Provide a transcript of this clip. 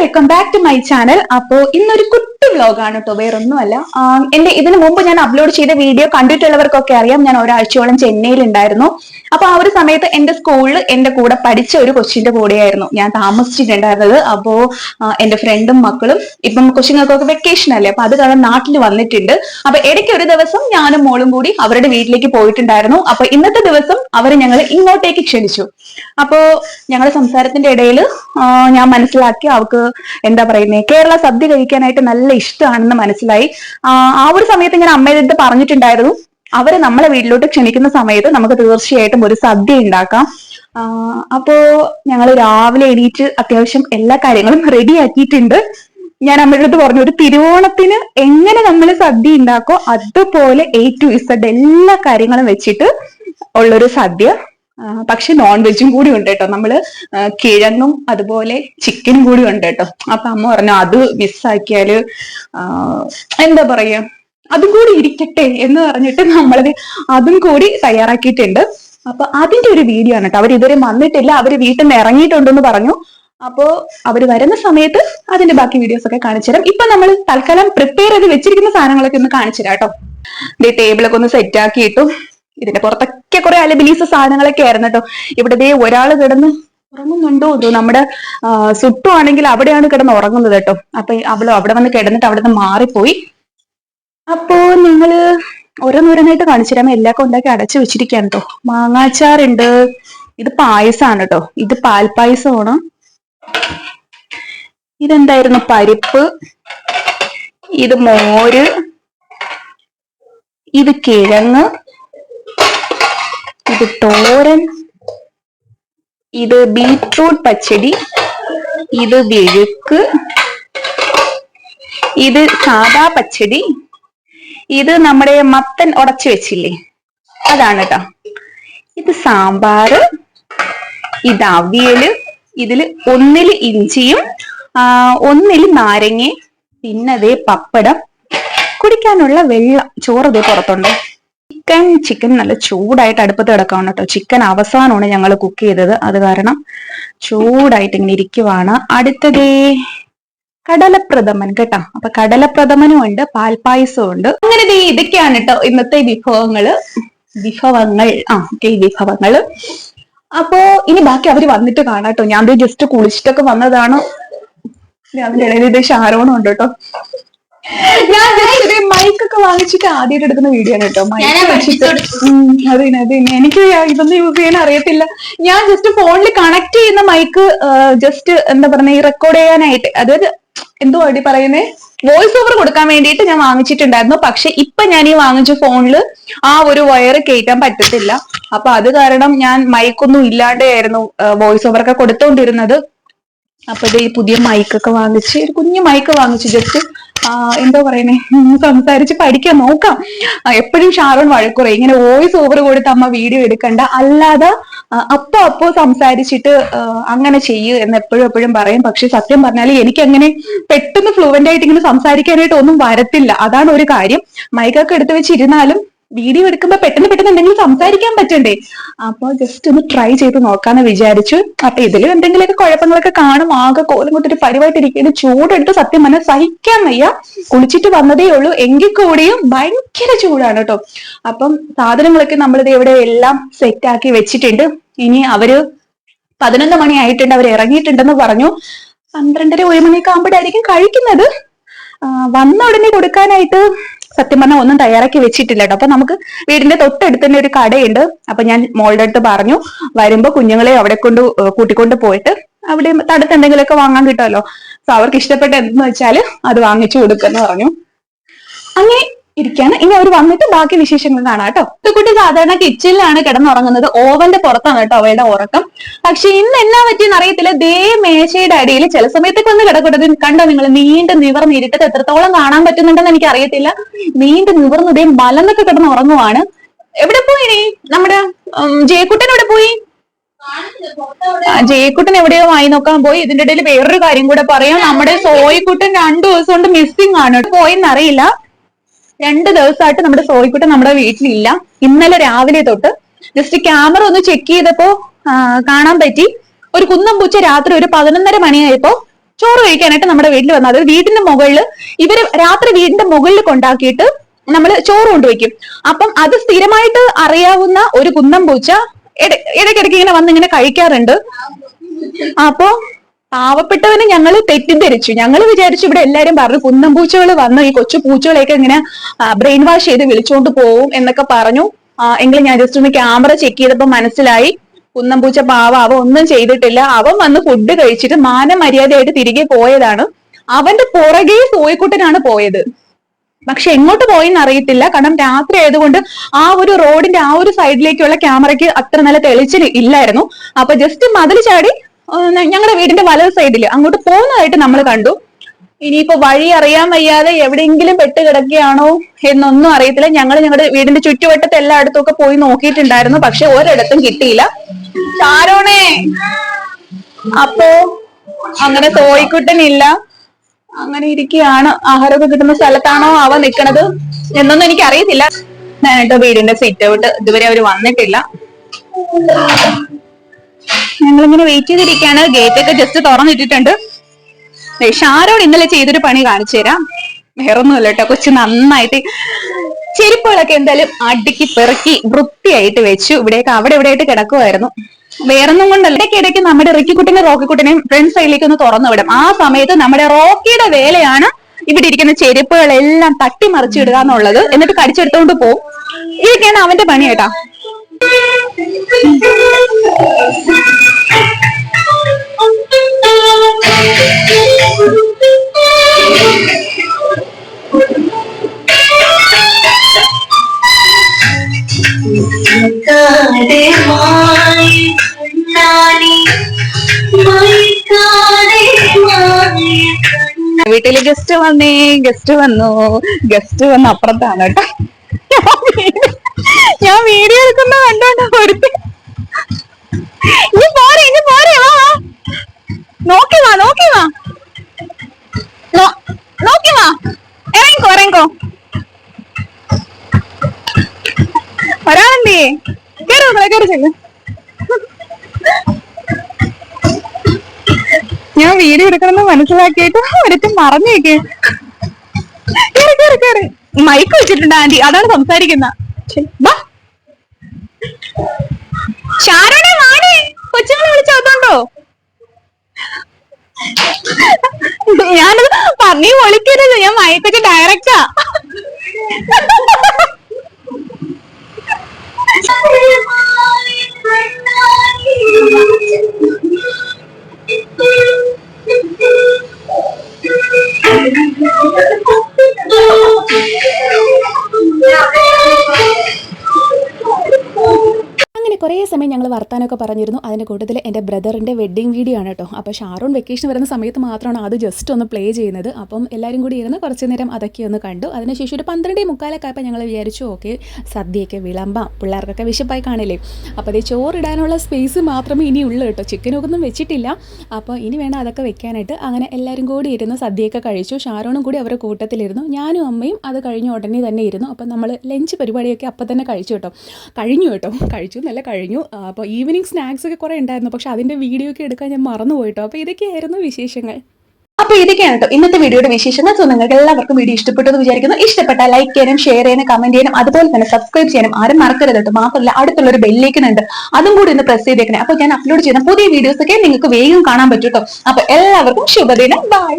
Welcome back to my channel. അപ്പോ ഇന്നൊരു കുട്ടി വ്ലോഗാണ് കേട്ടോ, വേറൊന്നുമല്ല. എന്റെ ഇതിനു മുമ്പ് ഞാൻ അപ്ലോഡ് ചെയ്ത വീഡിയോ കണ്ടിട്ടുള്ളവർക്കൊക്കെ അറിയാം, ഞാൻ ഒരാഴ്ചയോളം ചെന്നൈയിൽ ഉണ്ടായിരുന്നു. അപ്പൊ ആ ഒരു സമയത്ത് എന്റെ സ്കൂളിൽ എന്റെ കൂടെ പഠിച്ച ഒരു കൊച്ചിന്റെ കൂടെയായിരുന്നു ഞാൻ താമസിച്ചിട്ടുണ്ടായിരുന്നത്. അപ്പോ എന്റെ ഫ്രണ്ടും മക്കളും ഇപ്പം കൊച്ചുങ്ങൾക്കൊക്കെ വെക്കേഷൻ അല്ലേ, അപ്പൊ അത് കാരണം നാട്ടിൽ വന്നിട്ടുണ്ട്. അപ്പൊ ഇടയ്ക്ക് ഒരു ദിവസം ഞാനും മോളും കൂടി അവരുടെ വീട്ടിലേക്ക് പോയിട്ടുണ്ടായിരുന്നു. അപ്പൊ ഇന്നത്തെ ദിവസം അവരെ ഞങ്ങൾ ഇങ്ങോട്ടേക്ക് ക്ഷണിച്ചു. അപ്പോ ഞങ്ങളുടെ സംസാരത്തിന്റെ ഇടയിൽ ഞാൻ മനസ്സിലാക്കി അവൾക്ക് എന്താ പറയുന്നത്, കേരള സദ്യ കഴിക്കാനായിട്ട് നല്ല ഇഷ്ടമാണെന്ന് മനസ്സിലായി. ആ ഒരു സമയത്ത് ഞാൻ അമ്മയുടെ അടുത്ത് പറഞ്ഞിട്ടുണ്ടായിരുന്നു, അവരെ നമ്മളെ വീട്ടിലോട്ട് ക്ഷണിക്കുന്ന സമയത്ത് നമുക്ക് തീർച്ചയായിട്ടും ഒരു സദ്യ ഉണ്ടാക്കാം. അപ്പോ ഞങ്ങൾ രാവിലെ എണീറ്റ് അത്യാവശ്യം എല്ലാ കാര്യങ്ങളും റെഡിയാക്കിയിട്ടുണ്ട്. ഞാൻ അമ്മയുടെ അടുത്ത് പറഞ്ഞു, ഒരു തിരുവോണത്തിന് എങ്ങനെ നമ്മൾ സദ്യ ഉണ്ടാക്കോ അതുപോലെ A to Z എല്ലാ കാര്യങ്ങളും വെച്ചിട്ട് ഉള്ളൊരു സദ്യ. പക്ഷെ നോൺ വെജും കൂടി ഉണ്ട് കേട്ടോ. നമ്മള് കിഴങ്ങും അതുപോലെ ചിക്കനും കൂടി ഉണ്ട് കേട്ടോ. അപ്പൊ അമ്മ പറഞ്ഞു അത് മിസ്സാക്കിയാല് എന്താ പറയാ, അതും കൂടി ഇരിക്കട്ടെ എന്ന് പറഞ്ഞിട്ട് നമ്മളത് അതും കൂടി തയ്യാറാക്കിയിട്ടുണ്ട്. അപ്പൊ അതിന്റെ ഒരു വീഡിയോ ആണ് കേട്ടോ. അവർ ഇതുവരെ വന്നിട്ടില്ല, അവര് വീട്ടിൽ നിന്ന് ഇറങ്ങിയിട്ടുണ്ടെന്ന് പറഞ്ഞു. അപ്പോ അവര് വരുന്ന സമയത്ത് അതിന്റെ ബാക്കി വീഡിയോസ് ഒക്കെ കാണിച്ചു തരാം. ഇപ്പൊ നമ്മൾ തൽക്കാലം പ്രിപ്പയർ ചെയ്ത് വെച്ചിരിക്കുന്ന സാധനങ്ങളൊക്കെ ഒന്ന് കാണിച്ചു തരാം കേട്ടോ. ടേബിളൊക്കെ ഒന്ന് സെറ്റ് ആക്കിയിട്ടു. ഇതിന്റെ പുറത്തൊക്കെ കുറെ അലബിലീസ് സാധനങ്ങളൊക്കെ ആയിരുന്നു കേട്ടോ. ഇവിടെ ഒരാള് കിടന്ന് ഉറങ്ങുന്നുണ്ടോ എന്തോ, നമ്മുടെ സുട്ടു ആണെങ്കിൽ അവിടെയാണ് കിടന്ന് ഉറങ്ങുന്നത് കേട്ടോ. അപ്പൊ അവള് അവിടെ വന്ന് കിടന്നിട്ട് അവിടെ നിന്ന് മാറിപ്പോയി. അപ്പോ നിങ്ങള് ഓരോന്നോരോന്നായിട്ട് കാണിച്ചു തരാമോ. എല്ലാം ഉണ്ടാക്കി അടച്ചു വെച്ചിരിക്കുകയാണ് കേട്ടോ. മാങ്ങാച്ചാറുണ്ട്, ഇത് പായസമാണ് കേട്ടോ, ഇത് പാൽപ്പായസമാണ്. ഇതെന്തായിരുന്നു, പരിപ്പ്, ഇത് മോര്, ഇത് കിഴങ്ങ്, ഇത് തോരൻ, ഇത് ബീറ്റ്റൂട്ട് പച്ചടി, ഇത് വിഴുക്ക്, ഇത് സാദാ പച്ചടി, ഇത് നമ്മുടെ മത്തൻ ഉടച്ചു വെച്ചില്ലേ അതാണ് കേട്ടോ, ഇത് സാമ്പാറ്, ഇത് അവിയല്, ഇതില് ഒന്നില് ഇഞ്ചിയും ഒന്നില് നാരങ്ങ, പിന്നെ പപ്പടം, കുടിക്കാനുള്ള വെള്ളം, ചോറ് പുറത്തുണ്ട്. ചിക്കൻ നല്ല ചൂടായിട്ട് അടുപ്പത്ത് കിടക്കാണ് കേട്ടോ. ചിക്കൻ അവസാനമാണ് ഞങ്ങൾ കുക്ക് ചെയ്തത്, അത് കാരണം ചൂടായിട്ട് ഇങ്ങനെ ഇരിക്കുവാണ്. അടുത്തതേ കടലപ്രഥമൻ കേട്ടോ. അപ്പൊ കടലപ്രഥമനും ഉണ്ട്, പാൽപ്പായസവും ഉണ്ട്. അങ്ങനെ ഇതൊക്കെയാണ് കേട്ടോ ഇന്നത്തെ വിഭവങ്ങൾ. അപ്പോ ഇനി ബാക്കി അവര് വന്നിട്ട് കാണാട്ടോ. ഞാൻ ജസ്റ്റ് കുളിച്ചിട്ടൊക്കെ വന്നതാണ്. അതിന്റെ ഇടയിൽ ഇത് ഷാരോണും ഉണ്ട് കേട്ടോ. ഞാൻ ജസ്റ്റ് മൈക്കൊക്കെ വാങ്ങിച്ചിട്ട് ആദ്യമായിട്ട് എടുക്കുന്ന വീഡിയോ ആണ് കേട്ടോ. മൈക്ക് വെച്ചിട്ട് അതെ എനിക്ക് ഇതൊന്നും യൂസ് ചെയ്യാൻ അറിയത്തില്ല. ഞാൻ ജസ്റ്റ് ഫോണിൽ കണക്ട് ചെയ്യുന്ന മൈക്ക് ജസ്റ്റ് എന്താ പറയുക, ഈ റെക്കോർഡ് ചെയ്യാനായിട്ട്, അതായത് എന്തോ അടി പറയുന്നേ, വോയിസ് ഓവർ കൊടുക്കാൻ വേണ്ടിയിട്ട് ഞാൻ വാങ്ങിച്ചിട്ടുണ്ടായിരുന്നു. പക്ഷെ ഇപ്പൊ ഞാൻ ഈ വാങ്ങിച്ച ഫോണില് ആ ഒരു വയർ കയറ്റാൻ പറ്റത്തില്ല. അപ്പൊ അത് കാരണം ഞാൻ മൈക്കൊന്നും ഇല്ലാണ്ടായിരുന്നു വോയിസ് ഓവർ ഒക്കെ കൊടുത്തോണ്ടിരുന്നത്. അപ്പൊ ഈ പുതിയ മൈക്കൊക്കെ വാങ്ങിച്ച്, ഒരു കുഞ്ഞു മൈക്ക് വാങ്ങിച്ചു, ജസ്റ്റ് എന്തോ പറയുന്നേ, സംസാരിച്ച് പഠിക്കാൻ നോക്കാം. എപ്പോഴും ഷാരോൺ വഴക്കുറയും, ഇങ്ങനെ വോയിസ് ഓവർ കൊടുത്ത് അമ്മ വീഡിയോ എടുക്കണ്ട, അല്ലാതെ അപ്പോ സംസാരിച്ചിട്ട് അങ്ങനെ ചെയ്യൂ എന്ന് എപ്പോഴും പറയും. പക്ഷെ സത്യം പറഞ്ഞാൽ എനിക്ക് അങ്ങനെ പെട്ടെന്ന് ഫ്ലുവന്റ് ആയിട്ട് ഇങ്ങനെ സംസാരിക്കാനായിട്ട് ഒന്നും വരത്തില്ല. അതാണ് ഒരു കാര്യം. മൈക്കൊക്കെ എടുത്തു വെച്ചിരുന്നാലും വീഡിയോ എടുക്കുമ്പോ പെട്ടെന്ന് എന്തെങ്കിലും സംസാരിക്കാൻ പറ്റണ്ടേ. അപ്പൊ ജസ്റ്റ് ഒന്ന് ട്രൈ ചെയ്ത് നോക്കാന്ന് വിചാരിച്ചു. അപ്പൊ ഇതിലും എന്തെങ്കിലുമൊക്കെ കുഴപ്പങ്ങളൊക്കെ കാണും. ആകെ കോലം കൊണ്ടിട്ട് പരിവായിട്ടിരിക്കുന്നു. ചൂടെടുത്ത് സത്യം പറഞ്ഞാൽ സഹിക്കാൻ വയ്യ. കുളിച്ചിട്ട് വന്നതേ ഉള്ളൂ, എങ്കിൽ കൂടിയും ഭയങ്കര ചൂടാണ് കേട്ടോ. അപ്പം സാധനങ്ങളൊക്കെ നമ്മളിത് ഇവിടെ എല്ലാം സെറ്റ് ആക്കി വെച്ചിട്ടുണ്ട്. ഇനി അവര് 11 മണി ആയിട്ടുണ്ട്, അവർ ഇറങ്ങിയിട്ടുണ്ടെന്ന് പറഞ്ഞു. 12:30 1 മണിയൊക്കെ ആകുമ്പോഴായിരിക്കും കഴിക്കുന്നത്. വന്ന ഉടനെ കൊടുക്കാനായിട്ട് സത്യം പറഞ്ഞാൽ ഒന്നും തയ്യാറാക്കി വെച്ചിട്ടില്ല കേട്ടോ. അപ്പൊ നമുക്ക് വീടിന്റെ തൊട്ടടുത്ത് തന്നെ ഒരു കടയുണ്ട്. അപ്പൊ ഞാൻ മോളുടെ അടുത്ത് പറഞ്ഞു, വരുമ്പോ കുഞ്ഞുങ്ങളെ അവിടെ കൂട്ടിക്കൊണ്ട് പോയിട്ട് അവിടെ തടുത്ത് എന്തെങ്കിലുമൊക്കെ വാങ്ങാൻ കിട്ടുമല്ലോ. സോ അവർക്ക് ഇഷ്ടപ്പെട്ട എന്തെന്ന് വെച്ചാല് അത് വാങ്ങിച്ചു കൊടുക്കുമെന്ന് പറഞ്ഞു. അങ്ങനെ ഇരിക്കാണ്. ഇനി അവർ വന്നിട്ട് ബാക്കി വിശേഷങ്ങൾ കാണാം കേട്ടോ. കുട്ടി സാധാരണ കിച്ചണിലാണ് കിടന്നുറങ്ങുന്നത്, ഓവന്റെ പുറത്താണ് കേട്ടോ അവയുടെ ഉറക്കം. പക്ഷെ ഇന്ന് എന്നാ പറ്റിയെന്ന് അറിയത്തില്ല, മേശയുടെ അടിയിൽ ചില സമയത്തൊക്കെ ഒന്ന് കിടക്കുന്നത് കണ്ടോ നിങ്ങൾ, നീണ്ടു നിവർന്നിരിട്ടത് എത്രത്തോളം കാണാൻ പറ്റുന്നുണ്ടെന്ന് എനിക്ക് അറിയത്തില്ല. നീണ്ടു നിവർന്ന് മലന്നൊക്കെ കിടന്ന് ഉറങ്ങുവാണ്. എവിടെ പോയി നമ്മുടെ ജയക്കുട്ടൻ? എവിടെ പോയി? ജയക്കുട്ടൻ എവിടെയോ വായി നോക്കാൻ പോയി. ഇതിന്റെ ഇടയിൽ വേറൊരു കാര്യം കൂടെ പറയാം. നമ്മുടെ സോയിക്കുട്ടൻ 2 ദിവസം കൊണ്ട് മിസ്സിംഗ് ആണ്. പോയെന്നറിയില്ല. 2 ദിവസമായിട്ട് നമ്മുടെ സോയിക്കുട്ടൻ നമ്മുടെ വീട്ടിലില്ല. ഇന്നലെ രാവിലെ തൊട്ട് ജസ്റ്റ് ക്യാമറ ഒന്ന് ചെക്ക് ചെയ്തപ്പോ കാണാൻ പറ്റി. ഒരു കുന്നംപൂച്ച രാത്രി ഒരു 11:30 മണിയായപ്പോ ചോറ് കഴിക്കാനായിട്ട് നമ്മുടെ വീട്ടിൽ വന്നത്. അതായത് വീടിന്റെ മുകളിൽ ഇവര് രാത്രി വീടിന്റെ മുകളിൽ കൊണ്ടാക്കിയിട്ട് നമ്മൾ ചോറ് കൊണ്ടുവയ്ക്കും. അപ്പം അത് സ്ഥിരമായിട്ട് അറിയാവുന്ന ഒരു കുന്നം പൂച്ച ഇടയ്ക്കിടയ്ക്ക് ഇങ്ങനെ വന്ന് ഇങ്ങനെ കഴിക്കാറുണ്ട്. അപ്പോ പാവപ്പെട്ടവന് ഞങ്ങൾ തെറ്റിദ്ധരിച്ചു. ഞങ്ങൾ വിചാരിച്ചു ഇവിടെ എല്ലാരും പറഞ്ഞു കുന്നം പൂച്ചകൾ വന്ന് ഈ കൊച്ചു പൂച്ചകളെയൊക്കെ ഇങ്ങനെ ബ്രെയിൻ വാഷ് ചെയ്ത് വിളിച്ചുകൊണ്ട് പോവും എന്നൊക്കെ പറഞ്ഞു. എങ്കിലും ഞാൻ ജസ്റ്റ് ഒന്ന് ക്യാമറ ചെക്ക് ചെയ്തപ്പോ മനസ്സിലായി കുന്നം പൂച്ച പാവ, അവ ഒന്നും ചെയ്തിട്ടില്ല. അവൻ വന്ന് ഫുഡ് കഴിച്ചിട്ട് മാനമര്യാദയായിട്ട് തിരികെ പോയതാണ്. അവന്റെ പുറകെ സോയിക്കുട്ടനാണ് പോയത്. പക്ഷെ എങ്ങോട്ട് പോയിന്ന് അറിയത്തില്ല. കാരണം രാത്രി ആയതുകൊണ്ട് ആ ഒരു റോഡിന്റെ ആ ഒരു സൈഡിലേക്കുള്ള ക്യാമറയ്ക്ക് അത്ര നല്ല തെളിച്ചിൽ ഇല്ലായിരുന്നു. അപ്പൊ ജസ്റ്റ് മതിൽ ചാടി ഞങ്ങളുടെ വീടിന്റെ വലത് സൈഡിൽ അങ്ങോട്ട് പോകുന്നതായിട്ട് നമ്മൾ കണ്ടു. ഇനിയിപ്പോ വഴി അറിയാൻ വയ്യാതെ എവിടെയെങ്കിലും പെട്ട് കിടക്കുകയാണോ എന്നൊന്നും അറിയത്തില്ല. ഞങ്ങളുടെ വീടിന്റെ ചുറ്റുവട്ടത്ത് എല്ലായിടത്തും ഒക്കെ പോയി നോക്കിയിട്ടുണ്ടായിരുന്നു. പക്ഷെ ഒരിടത്തും കിട്ടിയില്ല. ഷാരോണേ, അപ്പോ അങ്ങനെ സോയിക്കുട്ടനില്ല. അങ്ങനെ ഇരിക്കുകയാണ്. ആഹാരമൊക്കെ കിട്ടുന്ന സ്ഥലത്താണോ അവ നിൽക്കണത് എന്നൊന്നും എനിക്ക് അറിയത്തില്ല. ഞാനായിട്ട് വീടിന്റെ സിറ്റ് ഔട്ട് ഇതുവരെ അവര് വന്നിട്ടില്ല. ഞങ്ങളിങ്ങനെ വെയിറ്റ് ചെയ്തിരിക്കുകയാണ്. ഗേറ്റ് ഒക്കെ ജസ്റ്റ് തുറന്നിട്ടിട്ടുണ്ട്. ഷാരോട് ഇന്നലെ ചെയ്തൊരു പണി കാണിച്ചു തരാം. വേറൊന്നുമല്ല കേട്ടോ, കൊച്ചു നന്നായിട്ട് ചെരുപ്പുകളൊക്കെ എന്തായാലും അടുക്കി പെറുക്കി വൃത്തിയായിട്ട് വെച്ചു. ഇവിടെയൊക്കെ അവിടെ ഇവിടെയായിട്ട് കിടക്കുമായിരുന്നു. വേറൊന്നും കൊണ്ടല്ല, ഇടയ്ക്കിടയ്ക്ക് നമ്മുടെ റിക്കിക്കുട്ടിനെയും റോക്കിക്കുട്ടിനെയും ഫ്രണ്ട് സൈഡിലേക്ക് ഒന്ന് തുറന്നു വിടും. ആ സമയത്ത് നമ്മുടെ റോക്കിയുടെ വേലയാണ് ഇവിടെ ഇരിക്കുന്ന ചെരുപ്പുകളെല്ലാം തട്ടി മറിച്ചിടുക എന്നുള്ളത്. എന്നിട്ട് കടിച്ചെടുത്തോണ്ട് പോവും. ഇതൊക്കെയാണ് അവന്റെ പണി കേട്ടാ. വീട്ടില് ഗസ്റ്റ് വന്ന് അപ്പുറത്താണ് കേട്ടോ. ഞാൻ വീഡിയോ എടുക്കുന്ന കണ്ടോണ്ട് ഒരുത്തി ഇനി പോരെ വാ നോക്കി വാ ഇറങ്ങിക്കോ ഒരാളെന്തേ കേറി ചെല്ലു. ഞാൻ വീഡിയോ എടുക്കണമെന്ന് മനസ്സിലാക്കിയിട്ട് ഒരുത്തി മറന്നേക്ക്. കേറി മൈക്ക് വെച്ചിട്ടുണ്ട് ആന്റി, അതാണ് സംസാരിക്കുന്ന. ഷാരോണെ വാടേ, കൊച്ചുങ്ങളെ വിളിച്ചോണ്ടോ? ഞാനത് പറഞ്ഞീ വിളിക്കരുത്, ഞാൻ മൈക്കൊക്കെ ഡയറക്റ്റാ. അങ്ങനെ കുറേ സമയം ഞങ്ങൾ വർത്താനമൊക്കെ പറഞ്ഞിരുന്നു. അതിൻ്റെ കൂട്ടത്തിൽ എൻ്റെ ബ്രദറിൻ്റെ വെഡ്ഡിങ് വീഡിയോ ആണ് കേട്ടോ. അപ്പോൾ ഷാറൂൺ വെക്കേഷൻ വരുന്ന സമയത്ത് മാത്രമാണ് അത് ജസ്റ്റ് ഒന്ന് പ്ലേ ചെയ്യുന്നത്. അപ്പം എല്ലാവരും കൂടി ഇരുന്ന് കുറച്ച് നേരം അതൊക്കെ ഒന്ന് കണ്ടു. അതിനുശേഷം ഒരു 12:45 ആയപ്പോൾ ഞങ്ങൾ വിചാരിച്ചു ഓക്കെ സദ്യയൊക്കെ വിളമ്പാം, പിള്ളേർക്കൊക്കെ വിശപ്പായി കാണില്ലേ. അപ്പോൾ അതേ ചോറിടാനുള്ള സ്പേസ് മാത്രമേ ഇനി ഉള്ളൂ കേട്ടോ. ചിക്കനൊന്നും വെച്ചിട്ടില്ല. അപ്പോൾ ഇനി വേണം അതൊക്കെ വെക്കാനായിട്ട്. അങ്ങനെ എല്ലാവരും കൂടി ഇരുന്ന് സദ്യയൊക്കെ കഴിച്ചു. ഷാറൂണും കൂടി അവരുടെ കൂട്ടത്തിലിരുന്നു. ഞാനും അമ്മയും അത് കഴിഞ്ഞ ഉടനെ തന്നെ ഇരുന്നു. അപ്പം നമ്മൾ ലഞ്ച് പരിപാടിയൊക്കെ അപ്പം തന്നെ കഴിച്ചു നല്ല കഴിഞ്ഞു. അപ്പോൾ ഈവനിങ് സ്നാക്സ് ഒക്കെ കുറേ ഉണ്ടായിരുന്നു. പക്ഷെ അതിൻ്റെ വീഡിയോ ഒക്കെ എടുക്കാൻ ഞാൻ മറന്നുപോയിട്ടോ. അപ്പോൾ ഇതൊക്കെയായിരുന്നു വിശേഷങ്ങൾ. അപ്പൊ ഇതൊക്കെയാണ് കേട്ടോ ഇന്നത്തെ വീഡിയോയുടെ വിശേഷങ്ങൾ. സോ നിങ്ങൾക്ക് എല്ലാവർക്കും വീഡിയോ ഇഷ്ടപ്പെട്ടെന്ന് വിചാരിക്കുന്നു. ഇഷ്ടപ്പെട്ടാൽ ലൈക്ക് ചെയ്യാനും ഷെയർ ചെയ്യാനും കമന്റ് ചെയ്യാനും അതുപോലെ തന്നെ സബ്സ്ക്രൈബ് ചെയ്യാനും ആരും മറക്കരുത് കേട്ടോ. മാത്രമല്ല അടുത്തുള്ള ഒരു ബെല്ലേക്കുന്നുണ്ട്, അതും കൂടി ഒന്ന് പ്രസ് ചെയ്തേക്കണേ. അപ്പൊ ഞാൻ അപ്ലോഡ് ചെയ്യുന്ന പുതിയ വീഡിയോസ് ഒക്കെ നിങ്ങൾക്ക് വേഗം കാണാൻ പറ്റും കേട്ടോ. അപ്പൊ എല്ലാവർക്കും ശുഭദിനം. ബൈ.